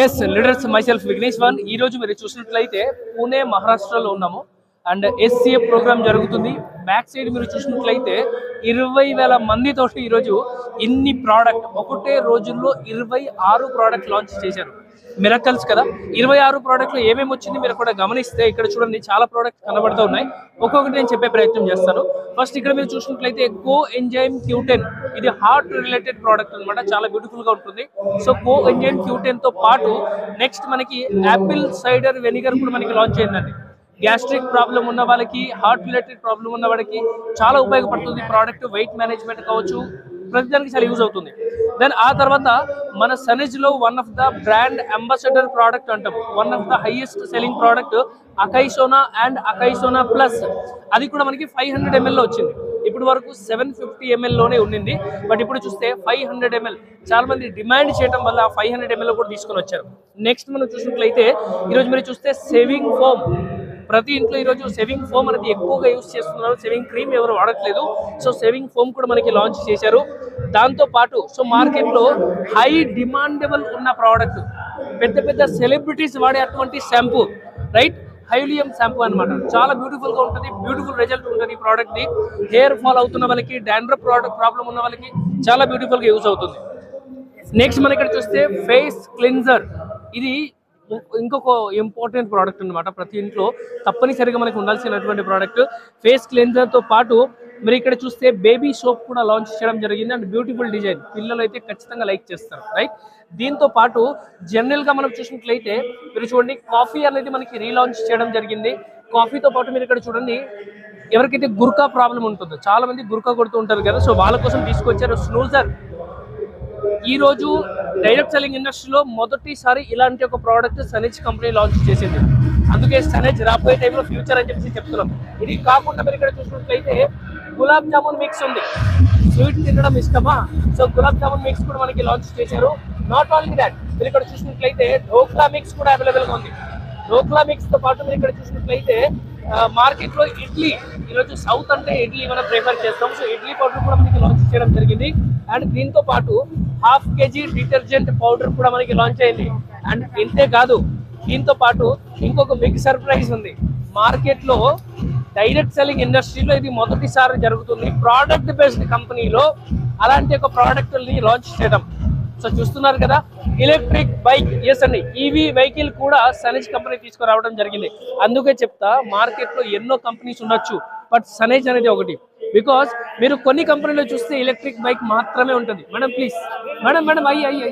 Yes leaders myself Vignesh one. ఈ రోజు మీరు చూసినట్లయితే పూణే మహారాష్ట్రలో ఉన్నాము అండ్ SCA ప్రోగ్రామ్ జరుగుతుంది. బ్యాక్ సైడ్ మీరు చూసినట్లయితే 20,000 మందితోటి ఈరోజు ఇన్ని ప్రోడక్ట్ ఒకటే రోజుల్లో 26 ప్రోడక్ట్ లాంచ్ చేశారు. మిరకల్స్ కదా. 26 ప్రోడక్ట్లు ఏమేమి వచ్చింది మీరు కూడా గమనిస్తే ఇక్కడ చూడండి చాలా ప్రోడక్ట్ కనబడుతూ ఉన్నాయి. ఒక్కొక్కటి నేను చెప్పే ప్రయత్నం చేస్తాను. ఫస్ట్ ఇక్కడ మీరు చూసినట్లయితే కో ఎంజైమ్ Q10, ఇది హార్ట్ రిలేటెడ్ ప్రోడక్ట్ అనమాట. చాలా బ్యూటిఫుల్ గా ఉంటుంది. సో కో ఎంజైమ్ Q10 తో పాటు నెక్స్ట్ మనకి యాపిల్ సైడర్ వెనిగర్ కూడా మనకి లాంచ్ అయిందండి. గ్యాస్ట్రిక్ ప్రాబ్లం ఉన్న వాళ్ళకి, హార్ట్ రిలేటెడ్ ప్రాబ్లం ఉన్న వాళ్ళకి చాలా ఉపయోగపడుతుంది ప్రోడక్ట్. వెయిట్ మేనేజ్మెంట్ కావచ్చు, ప్రతిదానికి చాలా యూజ్ అవుతుంది. దెన్ ఆ తర్వాత మన సనేజ్ లో one of the brand ambassador product అంటాం, one of the highest selling product అకైసోనా అండ్ అకైసోనా ప్లస్. అది కూడా మనకి 500 ml లో వచ్చింది. ఇప్పుడు వరకు 750 ml లోనే ఉండింది, బట్ ఇప్పుడు చూస్తే 500 ml చాలా మంది డిమాండ్ చేయడం వల్ల 500 ml కూడా తీసుకొని వచ్చారు. నెక్స్ట్ మనం చూసినట్లయితే ఈరోజు మీరు చూస్తే సేవింగ్ ఫోమ్. ప్రతి ఇంట్లో ఈరోజు సేవింగ్ ఫోమ్ అనేది ఎక్కువగా యూజ్ చేస్తున్నారు. సేవింగ్ క్రీమ్ ఎవరు వాడట్లేదు. సో సేవింగ్ ఫోమ్ కూడా మనకి లాంచ్ చేశారు. దాంతో పాటు సో మార్కెట్లో హై డిమాండబుల్ ఉన్న ప్రోడక్ట్, పెద్ద పెద్ద సెలబ్రిటీస్ వాడే అటువంటి షాంపూ, రైట్, హైలియం షాంపూ అనమాట. చాలా బ్యూటిఫుల్ గా ఉంటుంది, బ్యూటిఫుల్ రిజల్ట్ ఉంటుంది ఈ ప్రోడక్ట్ ది. హెయిర్ ఫాల్ అవుతున్న వాళ్ళకి, డాండ్రఫ్ ప్రాబ్లం ఉన్న వాళ్ళకి చాలా బ్యూటిఫుల్ గా యూజ్ అవుతుంది. నెక్స్ట్ మనం ఇక్కడ చూస్తే ఫేస్ క్లెన్జర్. ఇది ఇంకొక ఇంపార్టెంట్ ప్రోడక్ట్ అనమాట. ప్రతి ఇంట్లో తప్పనిసరిగా మనకు ఉండాల్సినటువంటి ప్రోడక్ట్. ఫేస్ క్లెన్జర్ తో పాటు మీరు ఇక్కడ చూస్తే బేబీ సోప్ కూడా లాంచ్ చేయడం జరిగింది. అండ్ బ్యూటిఫుల్ డిజైన్, పిల్లలు అయితే ఖచ్చితంగా లైక్ చేస్తారు, రైట్. దీంతో పాటు జనరల్ గా మనం చూసినట్లయితే మీరు చూడండి కాఫీ అనేది మనకి రీలాంచ్ చేయడం జరిగింది. కాఫీతో పాటు మీరు ఇక్కడ చూడండి ఎవరికైతే గుర్కా ప్రాబ్లం ఉంటుందో, చాలా మంది గుర్కా కొడుతూ ఉంటారు కదా, సో వాళ్ళ కోసం తీసుకొచ్చారు స్నూజర్. ఈ రోజు డైరెక్ట్ సెల్లింగ్ ఇండస్ట్రీలో మొదటిసారి ఇలాంటి ఒక ప్రోడక్ట్ సనేజ్ కంపెనీ లాంచ్ చేసింది. అందుకే సనేజ్ రాబోయే టైంలో ఫ్యూచర్ అని చెప్పి చెప్తున్నాం. ఇది కాకుండా మీరు ఇక్కడ చూసినట్లయితే గులాబ్ జామున్ మిక్స్ ఉంది. స్వీట్ తినడం ఇష్టమా, సో గులాబ్ జామున్ మిక్స్ కూడా మనకి లాంచ్ చేశారు. నాట్ ఓన్లీ దాట్, మీరు ఇక్కడ చూసినట్లయితే ఢోక్లా మిక్స్ కూడా అవైలబుల్ గా ఉంది. ఢోక్లా మిక్స్ తో పాటు మీరు ఇక్కడ చూసినట్లయితే మార్కెట్ లో ఇడ్లీ, ఈరోజు సౌత్ అంటే ఇడ్లీ మనం ప్రిఫర్ చేస్తాం, సో ఇడ్లీ పౌడర్ కూడా మనకి లాంచ్ చేయడం జరిగింది. అండ్ దీంతో పాటు 1/2 kg డిటర్జెంట్ పౌడర్ కూడా మనకి లాంచ్ అయింది. అండ్ ఇంతే కాదు, దీంతో పాటు ఇంకొక బిగ్ సర్ప్రైజ్ ఉంది. మార్కెట్ లో డైరెక్ట్ సెల్లింగ్ ఇండస్ట్రీలో ఇది మొదటిసారి జరుగుతుంది. ప్రోడక్ట్ బేస్డ్ కంపెనీలో అలాంటి ఒక ప్రోడక్ట్ ని లాంచ్ చేయడం. సో చూస్తున్నారు కదా, ఎలక్ట్రిక్ బైక్, ఎస్ అండి, ఈవీ వెహికల్ కూడా సనేజ్ కంపెనీ తీసుకురావడం జరిగింది. అందుకే చెప్తా, మార్కెట్ లో ఎన్నో కంపెనీస్ ఉండొచ్చు, బట్ సనేజ్ అనేది ఒకటి. బికాస్ మీరు కొన్ని కంపెనీలో చూస్తే ఎలక్ట్రిక్ బైక్ మాత్రమే ఉంటుంది. మేడం ప్లీజ్, మేడం అయ్యి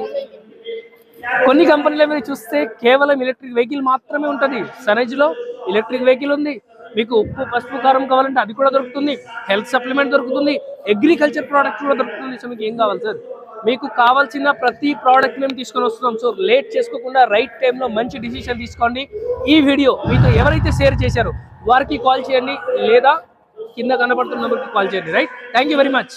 కొన్ని కంపెనీలో మీరు చూస్తే కేవలం ఎలక్ట్రిక్ వెహికల్ మాత్రమే ఉంటుంది. సనేజ్ లో ఎలక్ట్రిక్ వెహికల్ ఉంది. మీకు ఉప్పు, పసుపు, కారం కావాలంటే అది కూడా దొరుకుతుంది. హెల్త్ సప్లిమెంట్ దొరుకుతుంది. అగ్రికల్చర్ ప్రోడక్ట్ కూడా దొరుకుతుంది. సో మీకు ఏం కావాలి సార్? మీకు కావాల్సిన ప్రతి ప్రోడక్ట్ మేము తీసుకొని వస్తున్నాం. సో లేట్ చేసుకోకుండా రైట్ టైంలో మంచి డిసిషన్ తీసుకోండి. ఈ వీడియో మీతో ఎవరైతే షేర్ చేశారో వారికి కాల్ చేయండి, లేదా కింద కనబడుతున్న నెంబర్కి కాల్ చేయండి, right. Thank you very much.